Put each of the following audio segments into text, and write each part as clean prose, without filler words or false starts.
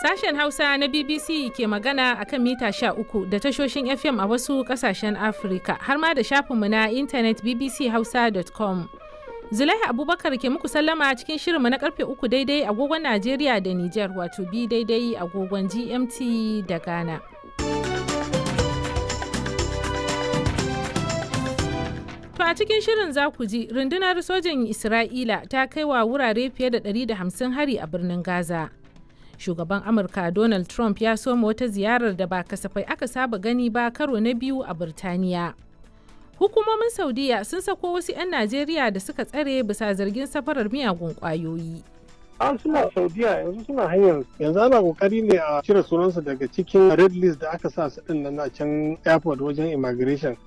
Sashen Hausa na BBC ke magana a kan mita 13 da tashoshin FM a wasu kasashen Afirka har ma da shafinmu na intanet bbchausa.com. Zulaiha Abubakar ke muku sallama cikin shirinmu na karfe 3 daidai agogon Najeriya da Nijar wato bi daidai agogon GMT da Ghana. To a cikin shirin za ku ji rundunar sojin Isra'ila ta kai wa wurare fiye da 150 hari a birnin Gaza. Shugaban Amurka Donald Trump ya soma wata ziyarar da ba kasafai aka saba gani ba karo na biyu a Birtaniya. Hukumomin Saudiya sun sako wasu 'yan Najeriya da suka tsare bisa zargin safarar miyagun kwayoyi. An suna Saudiya yanzu suna hanyar yanzu ana kokari ne a cire sunansu daga cikin red list da aka sa su din nan a can airport wajen immigration.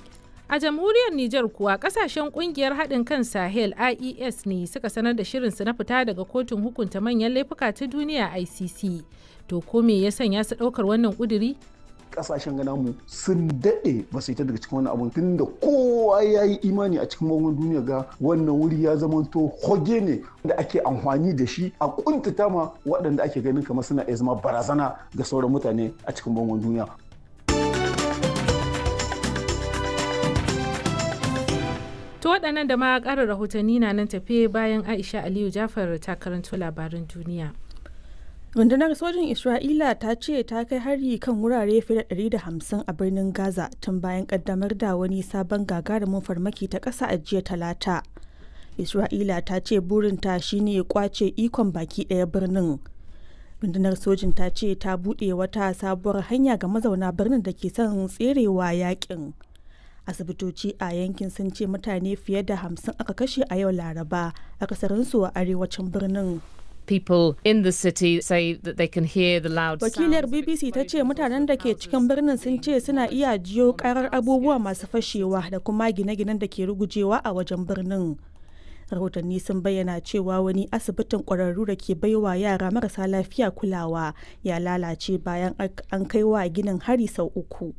A jamhuriyar Nijar kuwa kasashen kungiyar haɗin kan Sahel IES ne suka sanar da shirinsu na fita daga kotun hukunta manyan laifuka ta duniya ICC. To ko me ya sanya su ɗaukar wannan ƙuduri? Kasashen gana mu sun daɗe ba su yi ta daga cikin wannan abun tun da kowa ya yi imani a cikin bangon duniya ga wannan wuri ya zamanto hoge ne da ake amfani da shi a kuntata ma waɗanda ake ganin kamar suna iya zama barazana ga sauran mutane a cikin bangon duniya. To waɗannan da ma ƙarin rahotanni na nan tafe bayan Aisha Aliyu Jafar ta karanto labaran duniya. Rundunar sojin Isra'ila ta ce ta kai hari kan wurare fiye da 150 a birnin Gaza tun bayan kaddamar da wani sabon gagarumin farmaki ta ƙasa a jiya Talata. Isra'ila ta ce burinta shine kwace ikon baki ɗaya birnin. Rundunar sojin ta ce ta buɗe wata sabuwar hanya ga mazauna birnin da ke son tserewa yakin. Asibitoci a yankin sun ce mutane fiye da 50 aka kashe a yau Laraba, akasarinsu a arewacin birnin. People in the city say that they can hear the loud sounds. Wakilar BBC ta ce mutanen da ke cikin birnin sun ce suna iya jiyo karar abubuwa masu fashewa da kuma gine-ginen da ke rugujewa a wajen birnin. Rahotanni sun bayyana cewa wani asibitin ƙwararru da ke baiwa yara marasa lafiya kulawa ya lalace bayan an kai wa ginin hari sau 3.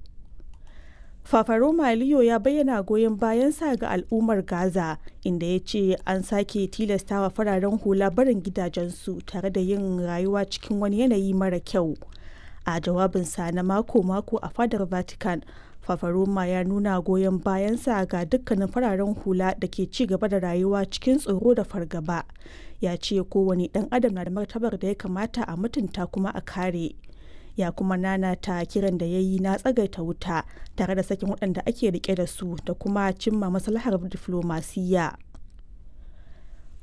Fafaroma Liyo ya bayyana goyon bayansa ga al'ummar Gaza inda ya ce an sake tilastawa fararen hula barin gidajensu tare da yin rayuwa cikin wani yanayi mara kyau. A jawabinsa na mako-mako a fadar Vatican, Fafaroma ya nuna goyon bayansa ga dukkanin fararen hula da ke ci gaba da rayuwa cikin tsoro da fargaba. Ya ce kowane ɗan adam na da martabar da ya kamata a mutunta kuma a kare. Ya kuma nanata kiran da ya yi na tsagaita wuta tare da sakin waɗanda ake rike da su da kuma cimma maslahar diflomasiyya.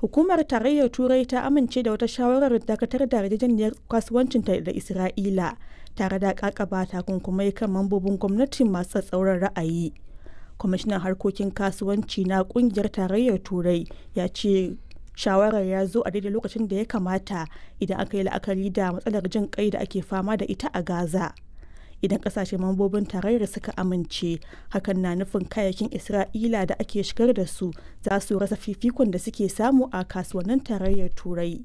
Hukumar Tarayyar Turai ta amince da wata shawarar dakatar da yarjejeniyar kasuwancinta da Isra'ila tare da kakaba takunkumai kan mambobin gwamnati masu tsatsauran ra'ayi. Kwamishinan harkokin kasuwanci na kungiyar Tarayyar Turai ya ce shawarar ya zo a daidai lokacin da ya kamata idan aka yi la'akari da matsalar jin kai da ake fama da ita a Gaza. Idan kasashe mambobin tarayyar suka amince, hakan na nufin kayayyakin Isra'ila da ake shigar da su za su rasa fifikon da suke samu a kasuwannin tarayyar Turai.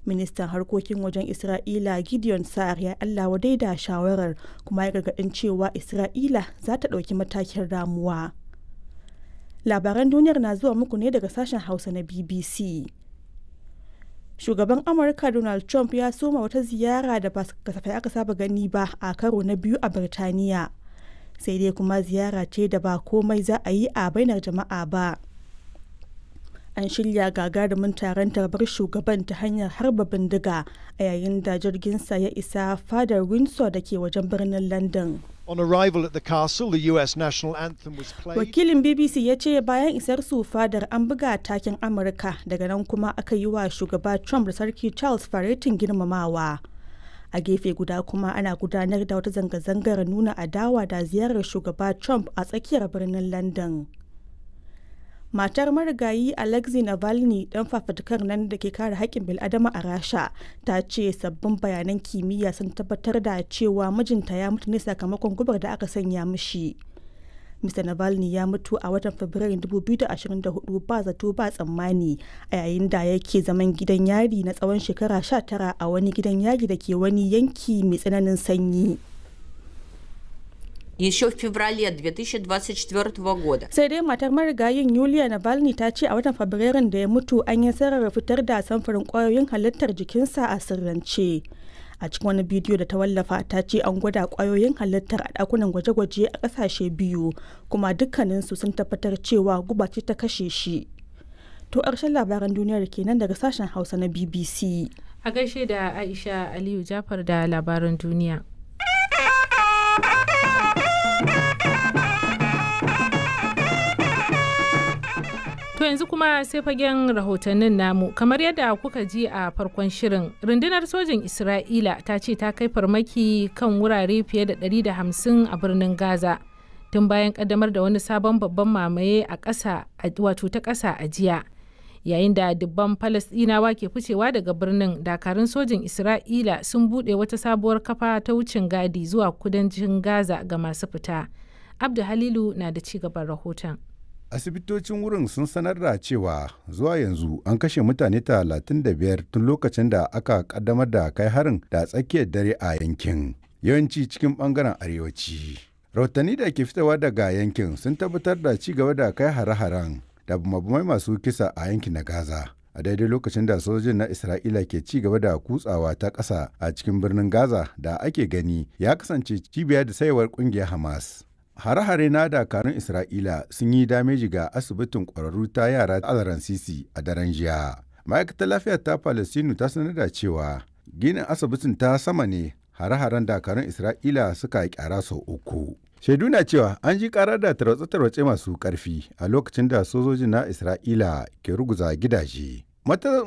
Ministan harkokin wajen Isra'ila Gideon Sa'ar ya Allah wadai da shawarar kuma ya gargaɗin cewa Isra'ila za ta ɗauki matakin ramuwa. Labaran duniyar na zuwa muku ne daga sashen Hausa na BBC. Shugaban Amurka Donald Trump ya soma wata ziyara da ba kasafai aka saba gani ba a karo na biyu a Birtaniya. Sai dai kuma ziyara ce da ba komai za a yi a bainar jama'a ba. An shirya gagarumin taron tarbar shugaban ta hanyar harba bindiga a yayin da jirginsa ya isa fadar Windsor da ke wajen birnin London. On arrival at the castle, the US national anthem was played. Wakilin BBC ya ce bayan isar su fadar an buga takin Amurka daga nan kuma aka yi wa shugaba Trump da Sarki Charles faretin girmamawa. A gefe guda kuma ana gudanar da wata zanga-zangar nuna adawa da ziyarar shugaba Trump a tsakiyar birnin London. Matar marigayi Alexei Navalny dan fafutukar nan da ke kare haƙƙin bil'adama a Rasha ta ce sabbin bayanan kimiyya sun tabbatar da cewa mijinta ya mutu ne sakamakon gubar da aka sanya mishi. Mr. Navalny ya mutu a watan Fabrairun 2024 ba zato ba tsammani a yayin da yake zaman gidan yari na tsawon shekara 19 a wani gidan yari da ke wani yanki mai tsananin sanyi. Еще в феврале 2024 года. Sai dai matar marigayin Yulia Navalny ta ce a watan Fabrairun da ya mutu an yi nasarar fitar da samfurin kwayoyin halittar jikinsa a sirrance. A cikin wani bidiyo da ta wallafa ta ce an gwada kwayoyin halittar a dakunan gwaje-gwaje a kasashe biyu kuma dukkaninsu sun tabbatar cewa guba ce ta kashe shi. To ƙarshen labaran duniyar kenan daga sashen Hausa na BBC. A gaishe da Aisha Aliyu Jafar da labaran duniya. To yanzu kuma sai fagen rahotannin namu. Kamar yadda kuka ji a farkon shirin, rundunar sojin Isra'ila ta ce ta kai farmaki kan wurare fiye da 150 a birnin Gaza tun bayan kaddamar da wani sabon babban mamaye a ƙasa wato ta ƙasa a jiya. Yayin da dubban Falasɗinawa ke ficewa daga birnin, dakarun sojin Isra'ila sun buɗe wata sabuwar kafa ta wucin gadi zuwa kudancin Gaza ga masu fita. Abdu Halilu na da ci gaban rahoton. Asibitocin wurin sun sanar da cewa zuwa yanzu an kashe mutane 35 tun lokacin da aka kaddamar da kai harin da tsakiyar dare a yankin, yawanci cikin bangaren arewaci. Rahotanni da ke fitowa daga yankin sun tabbatar da ci gaba da kai hare-haren da bumabumai masu kisa a yankin na Gaza. A daidai lokacin da sojojin na Isra'ila ke ci gaba da kutsawa ta ƙasa a cikin birnin Gaza da ake gani ya kasance cibiya da sayarwar ƙungiyar Hamas. Hare-hare na dakarun Isra'ila sun yi dameji ga asibitin ƙwararru ta yara Labaran Sisi a daren jiya. Ma'aikatar lafiya ta Falastinu ta sanar da cewa ginin asibitin ta sama ne hare-haren dakarun Isra'ila suka kyara sau 3. Shaidu na cewa an ji karar da tarwatse-tarwatse masu ƙarfi a lokacin da sojojin na Isra'ila ke ruguza gidaje.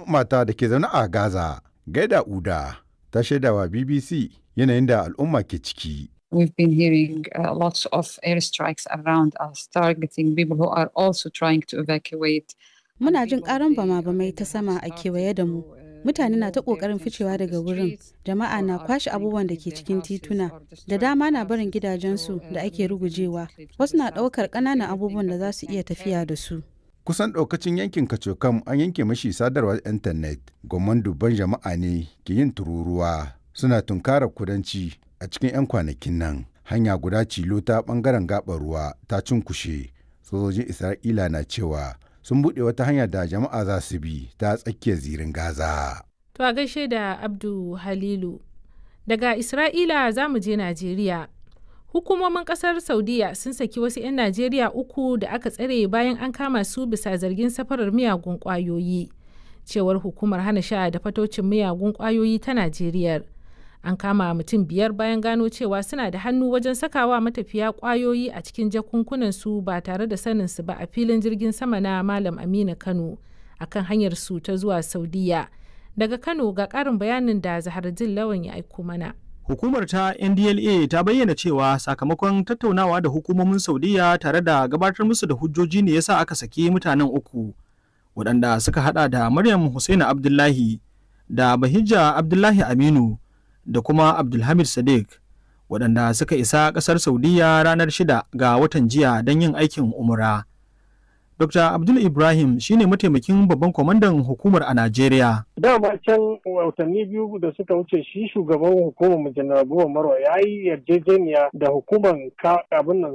Mata da ke zaune a Gaza, Gaida Uda, ta shaidawa BBC yanayin da al'umma ke ciki. We've been hearing lots of airstrikes around us, targeting people who are also trying to evacuate. Muna jin karan bama-bamai ta sama a kewaye da mu. Mutane na ta kokarin ficewa daga wurin. Jama'a na kwashe abubuwan da ke cikin tituna. Da dama na barin gidajensu da ake rugujewa. Wasu na ɗaukar ƙananan abubuwan da za su iya tafiya da su. Kusan ɗaukacin yankin Kacokam an yanke mashi sadarwar intanet. Gwamman dubban jama'a ne ke yin tururuwa. Suna tunkarar kudanci a cikin 'yan kwanakin nan. Hanya guda cilo ta ɓangaren gaɓar ruwa ta cunkushe. Sojojin Isra'ila na cewa sun buɗe wata hanya da jama'a za su bi ta tsakiyar zirin Gaza. To a gaishe da Abdu Halilu. Daga Isra'ila za mu je Najeriya. Hukumomin ƙasar Saudiya sun saki wasu 'yan Najeriya 3 da aka tsare bayan an kama su bisa zargin safarar miyagun ƙwayoyi. Cewar hukumar hana sha da fatocin miyagun ƙwayoyi ta Najeriya. An kama mutum 5 bayan gano cewa suna da hannu wajen sakawa matafiya kwayoyi a cikin jakunkunan su ba tare da sanin su ba a filin jirgin sama na Malam Aminu Kano akan hanyar su ta zuwa Saudiya. Daga Kano ga ƙarin bayanin da Zahardin Lawan ya aiko mana. Hukumar ta NDLA ta bayyana cewa sakamakon tattaunawa da hukumomin Saudiya tare da gabatar musu da hujjoji ne yasa aka saki mutanen 3 waɗanda suka hada da Maryam Hussaina Abdullahi da Bahijja Abdullahi Aminu da kuma Abdulhamid Sadiq waɗanda suka isa ƙasar Saudiya ranar 6 ga watan jiya don yin aikin umra. Dr. Abdul Ibrahim shine mataimakin babban kwamandan hukumar a Najeriya. Dama can watanni 2 da suka wuce shi shugaban hukumar Janar Buwa Marwa ya yi yarjejeniya da hukumar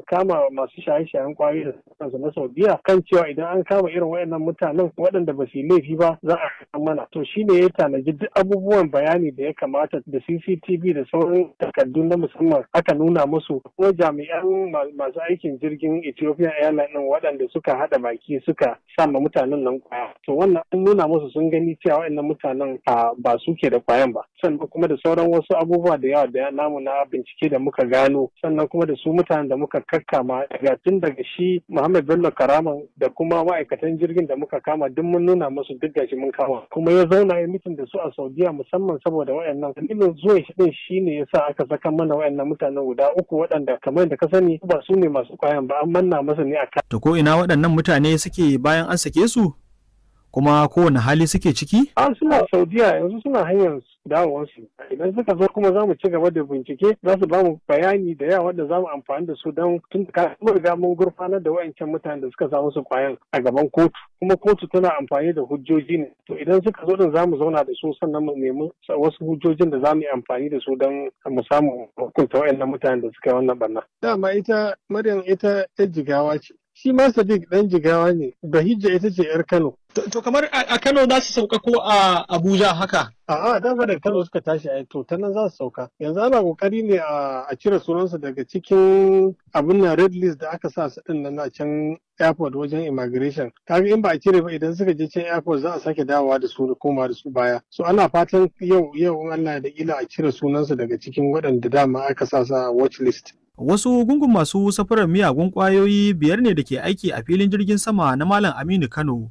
kama masu shaye-shayen kwayoyi da kansu na Saudiya kan cewa idan an kama irin waɗannan mutanen waɗanda ba su yi laifi ba za a mana. To shi ne ya tanaji duk abubuwan bayani da ya kamata da CCTV da sauran takardu na musamman aka nuna musu. Kuma jami'an masu aikin jirgin Ethiopian Airlines waɗanda suka haɗa baki suka sama mutanen nan kwaya. To wannan an nuna musu sun gani cewa waɗannan mutanen ba su ke da kwayan ba. Sannan kuma da sauran wasu abubuwa da yawa da namu na bincike da muka gano. Sannan kuma da su mutanen da muka kakkama daga shi Muhammad Bello Karaman da kuma ma'aikatan jirgin da muka kama duk mun nuna musu duk gashi mun kama. Kuma ya zauna ya mitin da su a Saudiya musamman saboda waɗannan. Dalilin zuwa shi din shine yasa aka saka mana waɗannan mutanen guda 3 waɗanda kamar da ka sani ba su ne masu kwayan ba an manna masa ne a kan. To ko ina waɗannan mutane suke bayan an sake su? Kuma kowane hali suke ciki? Suna Saudiya yanzu suna hanyar dawowarsu. Idan suka zo kuma za mu ci gaba da bincike za su ba mu bayani da yawa wanda za mu amfani da su don tun da mun riga mun gurfanar da wayancan mutanen da suka samu su kwayan a gaban kotu. Kuma kotu tana amfani da hujjoji ne. To idan suka zo din za mu zauna da su sannan mu nemi wasu hujjojin da za mu yi amfani da su don mu samu hukunta wayannan mutanen da suka yi wannan barna. Dama ita Maryam ita jigawa ce. Shi ma Sadiq ɗan jigawa ne, Bahijja ita ce 'yar Kano. To kamar a Kano za su sauka ko a Abuja haka? A'a dama da Kano suka tashi to ta nan za su sauka. Yanzu ana kokari ne a cire sunansu daga cikin abin na red list da aka sa su din nan a can airport wajen immigration. Kaga in ba a cire ba idan suka je can airport za a sake dawowa da su da koma da su baya. So ana fatan yau in Allah da ila a cire sunansu daga cikin waɗanda dama aka sa a watch list. Wasu gungun masu safarar miyagun ƙwayoyi 5 ne da ke aiki a filin jirgin sama na Malam Aminu Kano.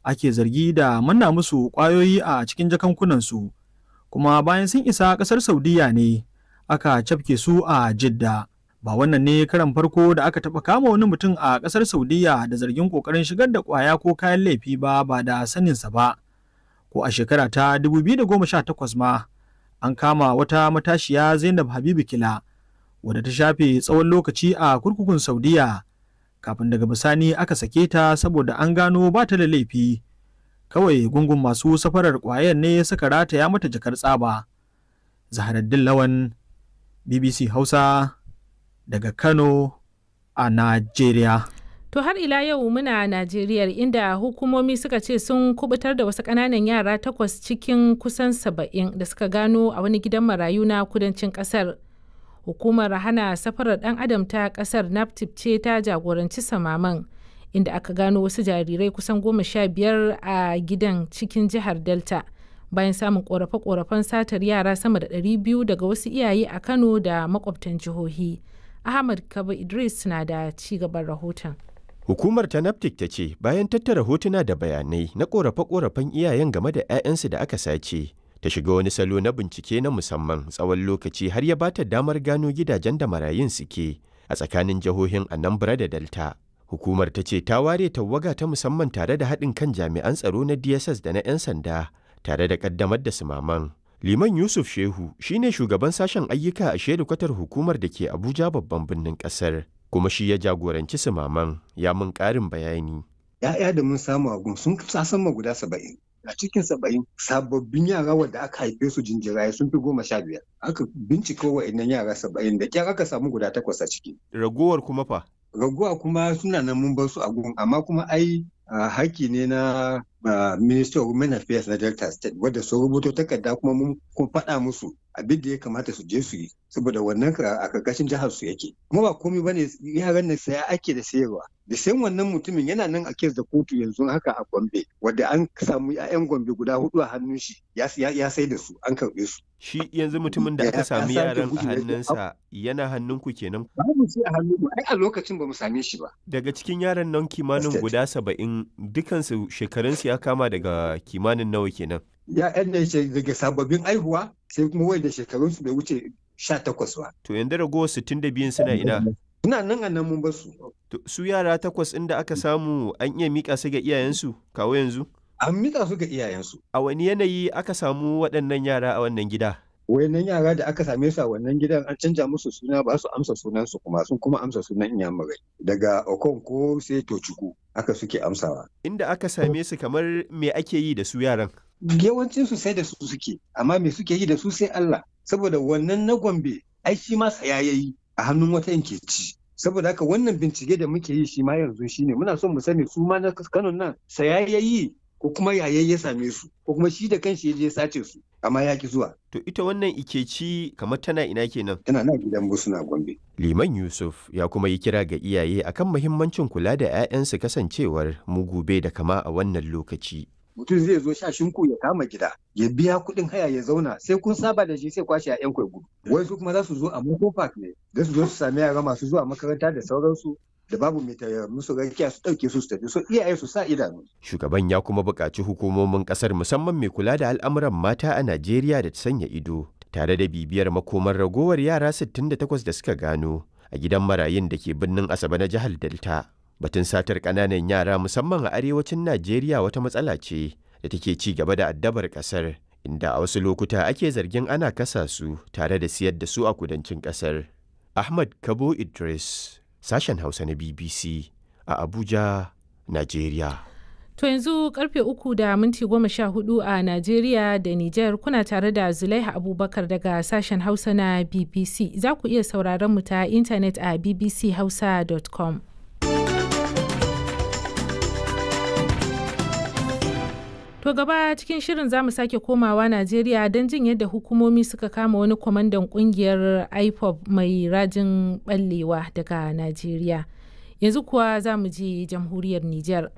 Ake zargi da manna musu ƙwayoyi a cikin jakankunansu, kuma bayan sun isa ƙasar Saudiya ne aka cafke su a Jidda. Ba wannan ne karan farko da aka taɓa kama wani mutum a ƙasar Saudiya da zargin ƙoƙarin shigar da ƙwaya ko kayan laifi ba da saninsa ba. Ko a shekara ta 2018 ma an kama wata matashiya Zainab Habibu Kila wadda ta shafe tsawon lokaci a kurkukun Saudiya. Kafin daga bisani aka sake ta saboda an gano ba ta da laifi, kawai gungun masu safarar ƙwayar ne suka rataya mata jakar tsaba. Zaharaddin Lawan, BBC Hausa daga Kano a Najeriya. To har ila yau muna Najeriya inda hukumomi suka ce sun kubutar da wasu ƙananan yara 8 cikin kusan 70 da suka gano a wani gidan marayu na kudancin ƙasar. Hukumar hana safarar ɗan adam ta ƙasar NAPTIP ce ta jagoranci samaman, inda aka gano wasu jarirai kusan 15 a gidan cikin jihar Delta bayan samun ƙorafe-ƙorafen satar yara sama da 200 daga wasu iyaye a Kano da makwabtan jihohi. Ahmad Kaba Idris na da ci gaban rahoton. Hukumar ta NAPTIP ta ce bayan tattara hotuna da bayanai na ƙorafe-ƙorafen iyayen game da 'ya'yansu da aka sace, ta shiga wani salo na bincike na musamman tsawon lokaci har ya bata damar gano gidajen da marayun suke a tsakanin jihohin Anambra da Delta. Hukumar ta ce ta ware tawaga ta musamman tare da haɗin kan jami'an tsaro na DSS da na 'yan sanda tare da ƙaddamar da sumaman. Liman Yusuf Shehu shine shugaban sashen ayyuka a kwatar hukumar da ke Abuja babban birnin ƙasar, kuma shi ya jagoranci sumaman. Ya mun ƙarin bayani. Ya'ya da mun samu a gun sun sama guda 70. A cikin 70 sababbin yara wadda aka haife su jinjiraye sun fi 15. Aka bincika wa'annan yara 70 da kyar aka samu guda 8 a ciki. Ragowar kuma fa? Ragowa kuma suna nan mun bar su a gun, amma kuma ai haƙƙi ne na Ministry of Women Affairs na Delta State wadda sun rubuto takarda kuma mun faɗa musu abin da ya kamata su je su yi, saboda wannan a karkashin jihar su yake. Kuma ba komai bane yaran nan saya ake da sayarwa. Da sayan wannan mutumin yana nan a kes da kotu yanzu haka a Gombe, wadda an samu 'ya'yan Gombe guda 4 a hannun shi ya sai da su an karɓe su. Shi yanzu mutumin da aka sami yaran a hannunsa yana hannunku kenan? Ba mu sai a hannun ai a lokacin ba mu same shi ba. Daga cikin yaran nan kimanin guda 70 dukansu shekarunsu ya kama daga kimanin nawa kenan? Ya'yan da ce daga sababbin aihuwa sai kuma wai da shekarunsu bai wuce 18 ba. To yanzu ragowar 62 suna ina? Suna nan a nan mun bar su. Su yara 8 inda aka samu an iya mika su ga iyayensu kawo yanzu? An mika su ga iyayensu. A wani yanayi aka samu waɗannan yara a wannan gida? Wayannan yara da aka same su a wannan gidan an canja musu suna, ba su amsa sunansu kuma sun kuma amsa sunan Inyamurai. Daga Okonko sai Tochukwu haka suke amsawa. Inda aka same su kamar me ake yi da su yaran? Yawancin su sai da su suke, amma me suke yi da su sai Allah. Saboda wannan na Gombe ai shi ma saya yayi a hannun wata yanke ci. Saboda haka wannan bincike da muke yi shi ma yanzu shine muna son mu sani su ma na Kano nan saya yayi ko kuma yaye ya same su ko kuma shi da kanshi ya je sace su amma ya ki zuwa. To ita wannan Ikeci kamar tana ina kenan? Tana nan gidan Busuna Gombe. Liman Yusuf ya kuma yi kira ga iyaye akan muhimmancin kula da 'ya'yansu kasancewar mugu bai da kama a wannan lokaci. Mutum zai zo shashinku ya kama gida ya biya kuɗin haya ya zauna sai kun saba da shi sai kwashe 'ya'yan ku gudu. Wai su kuma za su zo a Moko Park ne da su zo su sami yara masu zuwa makaranta da sauransu da babu mai musu rakiya su ɗauke su tafi, so iyaye su sa idanu. Shugaban ya kuma buƙaci hukumomin ƙasar musamman mai kula da al'amuran mata a Najeriya da ta sanya ido tare da bibiyar makomar ragowar yara 68 da suka gano a gidan marayun da ke birnin Asabe na jihar Delta. Batun satar ƙananan yara musamman a arewacin Najeriya wata matsala ce da take ci gaba da addabar ƙasar, inda a wasu lokuta ake zargin ana kasa su tare da siyar da su a kudancin ƙasar. Ahmad Kabo Idris, sashen Hausa na BBC a Abuja, Najeriya. To yanzu karfe 3:14 a Najeriya da Nijar, kuna tare da Zulaiha Abubakar daga sashen Hausa na BBC. Za ku iya sauraron mu ta intanet a bbchausa.com. To gaba cikin shirin za mu sake komawa Najeriya don jin yadda hukumomi suka kama wani kwamandan kungiyar IPOB mai rajin ɓallewa daga Najeriya. Yanzu kuwa za mu je jamhuriyar Nijar.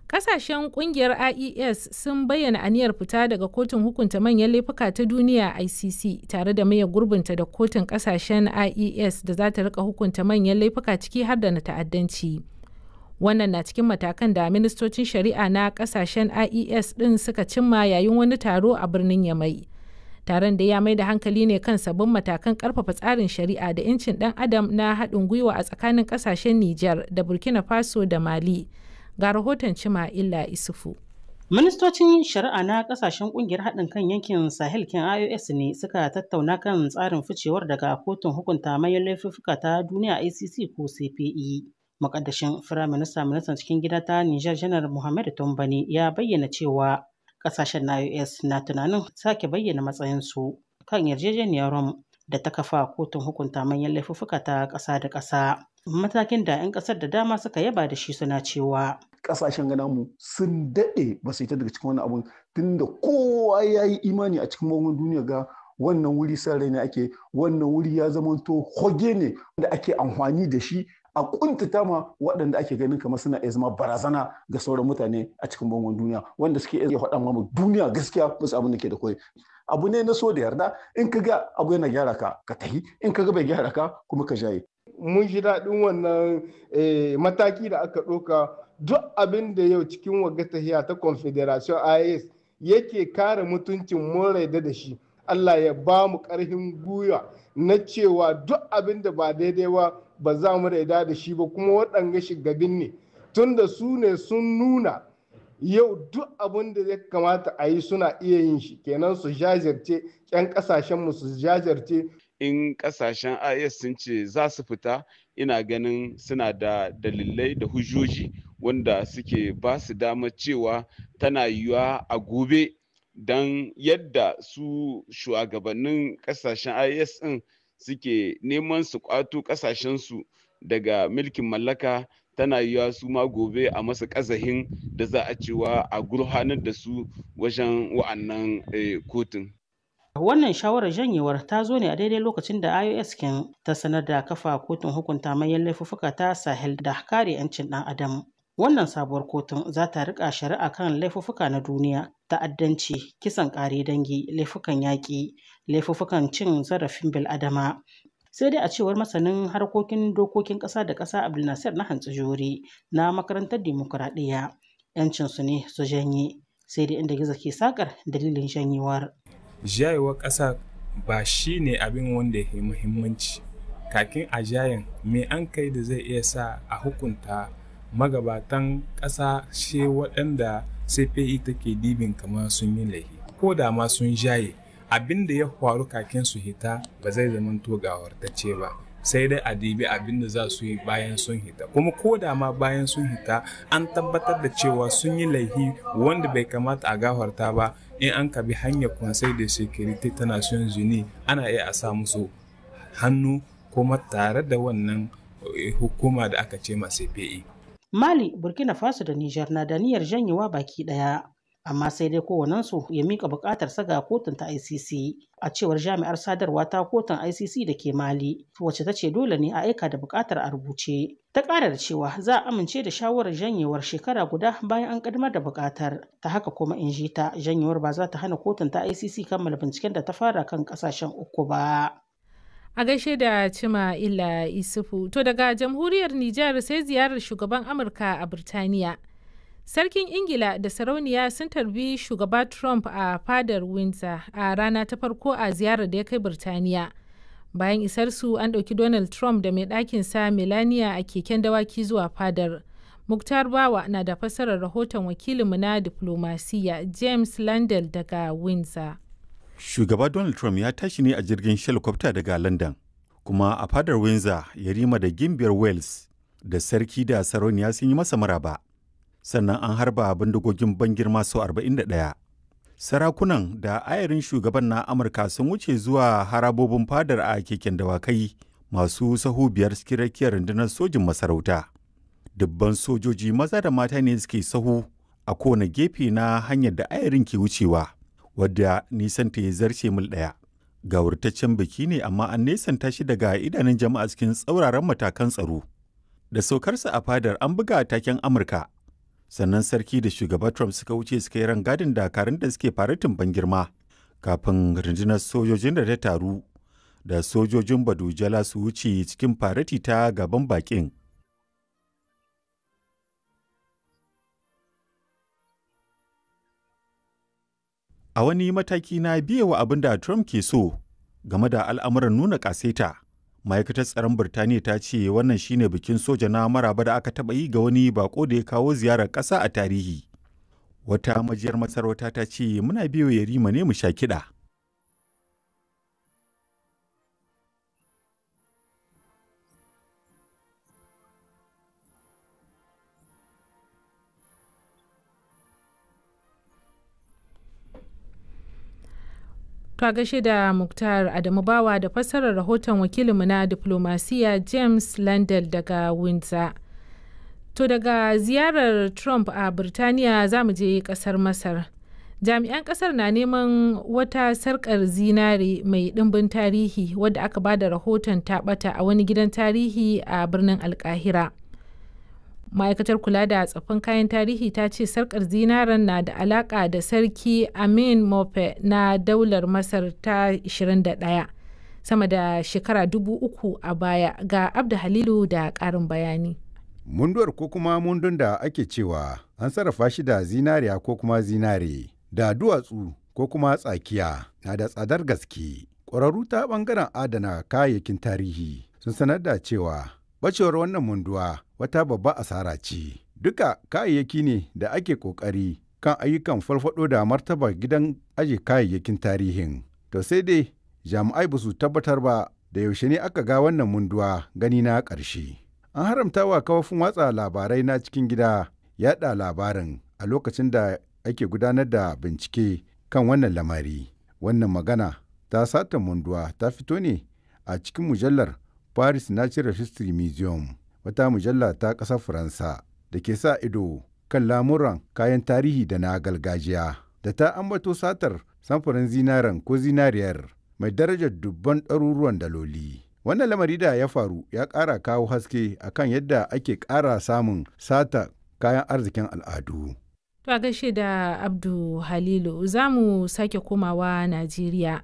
Kasashen kungiyar IES sun bayyana aniyar fita daga kotun hukunta manyan laifuka ta duniya ICC tare da maye gurbinta da kotun kasashen IES da za ta rika hukunta manyan laifuka ciki har da na ta'addanci. Wannan na cikin matakan da ministocin shari'a na kasashen IES ɗin suka cimma yayin wani taro a birnin Yamai. Taron da ya mai da hankali ne kan sabbin matakan karfafa tsarin shari'a da 'yancin ɗan adam na haɗin gwiwa a tsakanin kasashen Nijar da Burkina Faso da Mali. Ga rahoton Cima'ila Isufu. Ministocin shari'a na kasashen kungiyar haɗin kan yankin Sahel kin IOS ne suka tattauna kan tsarin ficewar daga kotun hukunta manyan laifuka ta duniya ICC ko CPI. Makaddashin Firaminista Ministan cikin gida ta Nijar Janar Muhammad Tombani ya bayyana cewa kasashen na IOS na tunanin sake bayyana matsayinsu kan yarjejeniyar Rome da ta kafa kotun hukunta manyan laifuka ta ƙasa da ƙasa. Matakin da 'yan ƙasar da dama suka yaba da shi suna cewa kasashen gana mu sun daɗe ba su yi ta daga cikin wani abun tunda kowa ya yi imani a cikin bangon duniya ga wannan wuri san rai ne ake, wannan wuri ya zamanto hoge ne da ake amfani da shi a kuntata ma waɗanda ake ganin kamar suna iya zama barazana ga sauran mutane a cikin bangon duniya wanda suke iya faɗa ma duniya gaskiya musu abin da ke da koyi. Abu ne na so da yarda, in ka ga abu yana gyara ka ka tahi, in ka ga bai gyara ka kuma ka jaye. Mun ji daɗin wannan mataki da aka ɗauka. Duk abin da yau cikin wagga tahiya ta Confederation IAS yake kare mutuncin mun raida da shi, Allah ya ba mu ƙarfin gwiwa na cewa duk abin da ba daidai ba za mu raida da shi ba, kuma waɗanga shigabin ne tunda su ne sun nuna yau duk abin da ya kamata a yi suna iya yin shi, kenan su jajirce, 'yan ƙasashenmu su jajirce. In ƙasashen IAS sun ce za su fita, ina ganin suna da dalilai da hujjoji wanda suke ba su damar cewa tana yiwuwa a gobe, don yadda su shugabannin kasashen IAS ɗin suke neman su kwato kasashensu daga mulkin mallaka, tana yiwuwa su ma gobe a masa kazahin da za a cewa a gurhanar da su wajen wa'annan kotun. Wannan shawarar janyewar ta zo ne a daidai lokacin da IOS kin ta sanar da kafa kotun hukunta manyan laifuka ta Sahel da kare 'yancin ɗan adam. Wannan sabuwar kotun za ta rika shari'a kan laifuka na duniya, ta'addanci, kisan ƙare dangi, laifukan yaƙi, laifukan cin zarafin bil'adama. Sai dai a cewar masanin harkokin dokokin ƙasa da ƙasa Abdulnasir na Hantsijori na makarantar dimokuraɗiyya, 'yancinsu ne su janye, sai dai inda gizo ke sakar dalilin janyewar. Jayewar ƙasa ba shi ne abin wanda ya muhimmanci. Kakin a jayen me an kai da zai iya sa a hukunta magabatan ƙasashe waɗanda CPI take dibin kamar sun yi laifi. Ko da ma sun jaye, abin da ya faru kakin su hita ba zai zama to gawartacce ba. Sai dai a dibi abin da za su yi bayan sun hita. Kuma ko da ma bayan sun hita an tabbatar da cewa sun yi laifi wanda bai kamata a gafarta ba, in an kabi hanyar Conseil de Sécurité ta Nations Unies ana iya a sa musu hannu kuma tare da wannan hukuma da aka ce ma CPI. Mali, Burkina Faso da Nijar na da niyyar janyewa baki ɗaya, amma sai dai kowannensu ya mika buƙatar ga kotun ta ICC. A cewar jami'ar sadarwa ta kotun ICC da ke Mali, wacce ta ce dole ne a aika da buƙatar a rubuce. Ta ƙara da cewa za a amince da shawarar janyewar shekara guda bayan an ƙaddamar da buƙatar. Ta haka kuma in ji ta janyewar ba za ta hana kotun ta ICC kammala binciken da ta fara kan ƙasashen uku ba. A gaishe da Cima'ila Isufu. To daga jamhuriyar Nijar sai ziyarar shugaban Amurka a Birtaniya. Sarkin Ingila da sarauniya sun tarbi shugaba Trump a fadar Windsor a rana ta farko a ziyarar da ya kai Birtaniya. Bayan isarsu an ɗauki Donald Trump da mai ɗakinsa Melania a keken dawaki zuwa fadar. Muktar Bawa na da fassarar rahoton wakilinmu na diplomasiya James Landell daga Windsor. Shugaba Donald Trump ya tashi ne a jirgin helikwafta daga London, kuma a fadar Windsor yarima da gimbiyar Wales da sarki da sarauniya sun yi masa maraba. Sannan an harba bindigogin ban girma sau 41. Sarakunan da ayarin shugaban na Amurka sun wuce zuwa harabobin fadar a keken dawakai masu sahu biyar cikin rakiyar rundunar sojin masarauta. Dubban sojoji maza da mata ne suke sahu a kowane gefe na hanyar da ayarin ke wucewa, wadda nisanta ya zarce mil ɗaya. Gawurtaccen biki ne amma an nesanta shi daga idanun jama'a cikin tsauraran matakan tsaro. Da saukarsa a fadar an buga taken Amurka, sannan sarki da shugaba Trump suka wuce suka yi rangadin dakarun da suke faratin ban girma kafin rundunar sojojin da ta taru da sojojin Badujala su wuce cikin farati ta gaban bakin. A wani mataki na biyewa abin da Trump ke so game da al'amuran nuna ƙasaita, ma'aikatar tsaron Birtaniya ta ce wannan shine bikin soja na maraba da aka taɓa yi ga wani bako da ya kawo ziyarar ƙasa a tarihi. Wata majiyar masarauta ta ce muna biyo yarima ne mu sha kiɗa. To gaishe da Muktar Adamu Bawa da fassarar rahoton wakilinmu na diplomasiya James Landell daga Windsor. To daga ziyarar Trump a Birtaniya za mu je kasar Masar. Jami'an kasar na neman wata sarkar zinare mai ɗimbin tarihi wadda aka ba da rahoton ta ɓata a wani gidan tarihi a birnin Alkahira. Ma'aikatar kula da tsaffin kayan tarihi ta ce sarkar zinaren na da alaka da sarki Amin Mope na daular Masar ta 21 sama da shekara 3000 a baya. Ga Abda Halilu da ƙarin bayani. Munduwar ko kuma mundun da ake cewa an sarrafa shi da zinariya ko kuma zinare da duwatsu ko kuma tsakiya na da tsadar gaske. Ƙwararru ta ɓangaren adana kayayyakin tarihi sun sanar da cewa bacewar wannan munduwa wata babba asara ce. Duka kayayyaki ne da ake ƙoƙari kan ayyukan farfaɗo da martabar gidan aje kayayyakin tarihin. To sai dai jami'ai ba su tabbatar ba da yaushe ne aka ga wannan munduwa gani na ƙarshe. An haramta wa kafofin watsa labarai na cikin gida yaɗa labarin a lokacin da ake gudanar da bincike kan wannan lamari. Wannan magana ta sata munduwa ta fito ne a cikin mujallar Paris Natural History Museum, wata mujalla ta ƙasar Faransa da ke sa ido kan lamuran kayan tarihi da na gargajiya, da ta ambato satar samfurin zinaren ko zinariyar mai darajar dubban ɗaruruwan daloli. Wannan lamari da ya faru ya ƙara kawo haske akan yadda ake ƙara samun sata kayan arzikin al'adu. To a gaishe da Abdu Halilu, za mu sake komawa Najeriya.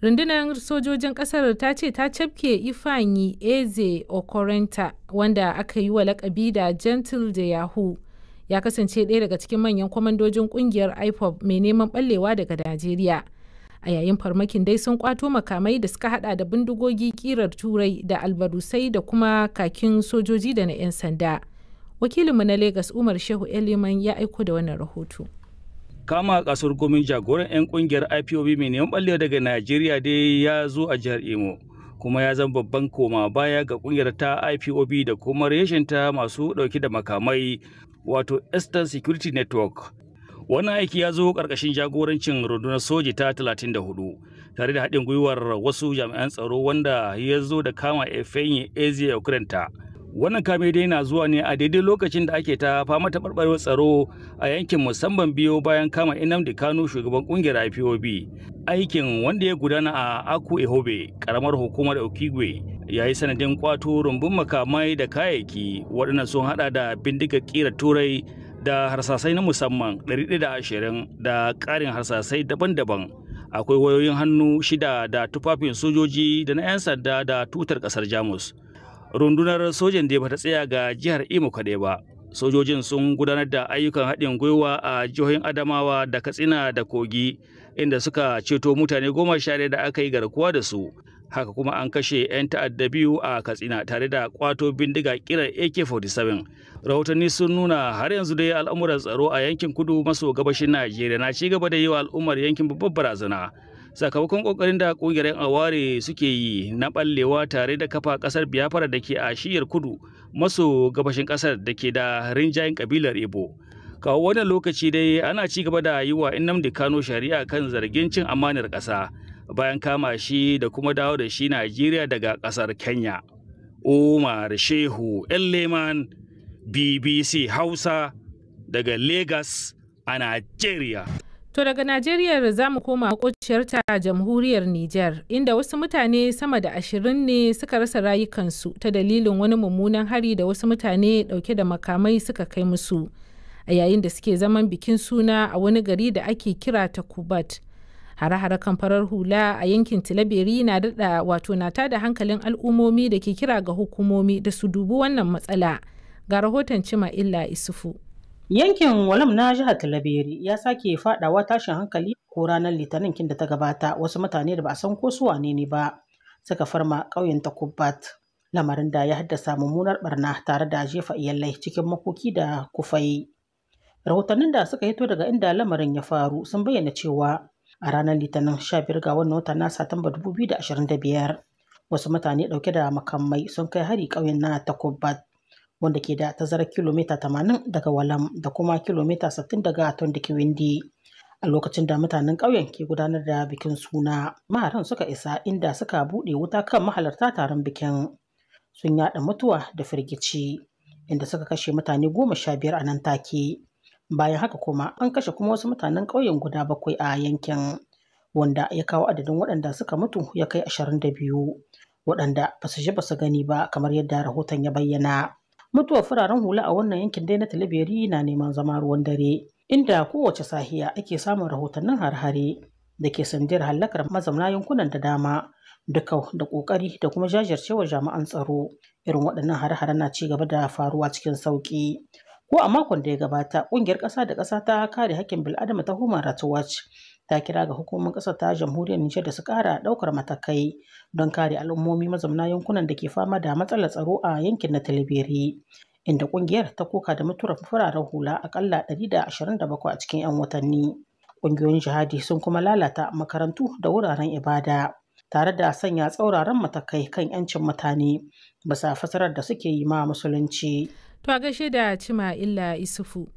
Rundunar sojojin kasar ta ce ta cafke Ifeanyi Eze Okorenta wanda aka yi wa lakabi da Gentle da Yahoo. Ya kasance ɗaya daga cikin manyan kwamandojin kungiyar IPOB mai neman ɓallewa daga Najeriya. A yayin farmakin dai sun kwato makamai da suka hada da bindigogi kirar turai da albarusai da kuma kakin sojoji da na 'yan sanda. Wakilinmu na Legas Umar Shehu Eliman ya aiko da wannan rahoto. Kama kasuwar gomin jagoran 'yan kungiyar IPOB mai neman ɓallewa daga Najeriya dai ya zo a jihar Imo, kuma ya zama babban koma baya ga kungiyar ta IPOB da kuma reshinta masu ɗauke da makamai wato Eastern Security Network. Wannan aiki ya zo ƙarƙashin jagorancin rundunar soji ta 34 tare da haɗin gwiwar wasu jami'an tsaro wanda ya zo da kama Ifeanyi Eze Okorenta. Wannan kame dai na zuwa ne a daidai lokacin da ake ta fama ta barbarewar tsaro a yankin musamman biyo bayan kama Nnamdi Kanu shugaban kungiyar IPOB. Aikin wanda ya gudana a Aku Ehobe, karamar hukumar Okigwe, ya yi sanadin kwato rumbun makamai da kayayyaki waɗannan sun hada da bindigar ƙira turai da harsasai na musamman 120 da ƙarin harsasai daban-daban. Akwai wayoyin hannu 6 da tufafin sojoji da na 'yan sanda da tutar ƙasar Jamus. Rundunar sojan da bata tsaya ga jihar Imo kaɗai ba. Sojojin sun gudanar da ayyukan haɗin gwiwa a jihohin Adamawa da Katsina da Kogi, inda suka ceto mutane 11 da aka yi garkuwa da su. Haka kuma an kashe 'yan ta'adda 2 a Katsina tare da kwato bindiga kirar AK-47. Rahotanni sun nuna har yanzu dai al'amuran tsaro a yankin kudu maso gabashin Najeriya na ci gaba da yi wa al'ummar yankin babbar barazana. Sakamakon kokarin da kungiyar 'yan aware suke yi na ballewa tare da kafa kasar Biafra da ke a shiyar kudu maso gabashin kasar da ke da rinjayen kabilar Igbo. Kawo wannan lokaci dai ana ci gaba da yi wa Nnamdi Kanu shari'a kan zargin cin amanar ƙasa bayan kama shi da kuma dawo da shi Najeriya daga ƙasar Kenya. Umar Shehu Elleman, BBC Hausa daga Lagos a Najeriya. To daga Najeriya za mu koma makociyarta jamhuriyar Nijar, inda wasu mutane sama da 20 ne suka rasa rayukansu ta dalilin wani mummunan hari da wasu mutane dauke da makamai suka kai musu a yayin da suke zaman bikin suna a wani gari da ake kira ta Kubat. Hare-hare kan farar hula a yankin Tilaberi na tada hankalin al'ummomi da ke kira ga hukumomi da su dubi wannan matsala. Ga rahoton Cima Illa Isufu. Yankin Walam na jihar Talabiri ya sake fadawa tashin hankali ko ranar Litinin kin da ta gabata wasu mutane da ba a san ko su wane ne ba suka farma ƙauyen Takubbat, lamarin da ya haddasa mummunar barna tare da jefa iyalai cikin makoki da kufai. Rahotannin da suka hito daga inda lamarin ya faru sun bayyana cewa a ranar Litinin 15 ga wannan wata na Satumba 2025 wasu mutane dauke da makamai sun kai hari ƙauyen na Takubbat, wanda ke da tazarar kilomita 80 daga Walam da kuma kilomita 60 daga Tondikiwindi. A lokacin da mutanen ƙauyen ke gudanar da bikin suna, maharan suka isa inda suka buɗe wuta kan mahalarta taron bikin. Sun yaɗa mutuwa da firgici, inda suka kashe mutane 15 a nan take. Bayan haka kuma an kashe kuma wasu mutanen ƙauyen guda 7 a yankin, wanda ya kawo adadin waɗanda suka mutu ya kai 22, waɗanda ba su ji ba su gani ba kamar yadda rahoton ya bayyana. Mutuwar fararen hula a wannan yankin dai na Talabiri na neman zama ruwan dare, inda kowace sahiya ake samun rahotannin har-hare da ke sandiyar hallakar mazauna yankunan da dama, duka da ƙoƙari da kuma jajircewar jami'an tsaro. Irin waɗannan har-hare na ci gaba da faruwa cikin sauƙi. Ko a makon da ya gabata, ƙungiyar ƙasa da ƙasa ta kare haƙƙin bil'adama ta Human Rights Watch ta kira ga hukumomin ƙasar ta jamhuriyar Nijar da su ƙara ɗaukar matakai don kare al'ummomi mazauna yankunan da ke fama da matsalar tsaro a yankin na Talabiri, inda ƙungiyar ta koka da mutuwar fararen hula akalla 127 a cikin 'yan watanni. Ƙungiyoyin jihadi sun kuma lalata makarantu da wuraren ibada tare da sanya tsauraran matakai kan 'yancin mutane bisa fasarar da suke yi ma musulunci. To a gaishe da Cima Illa Isufu.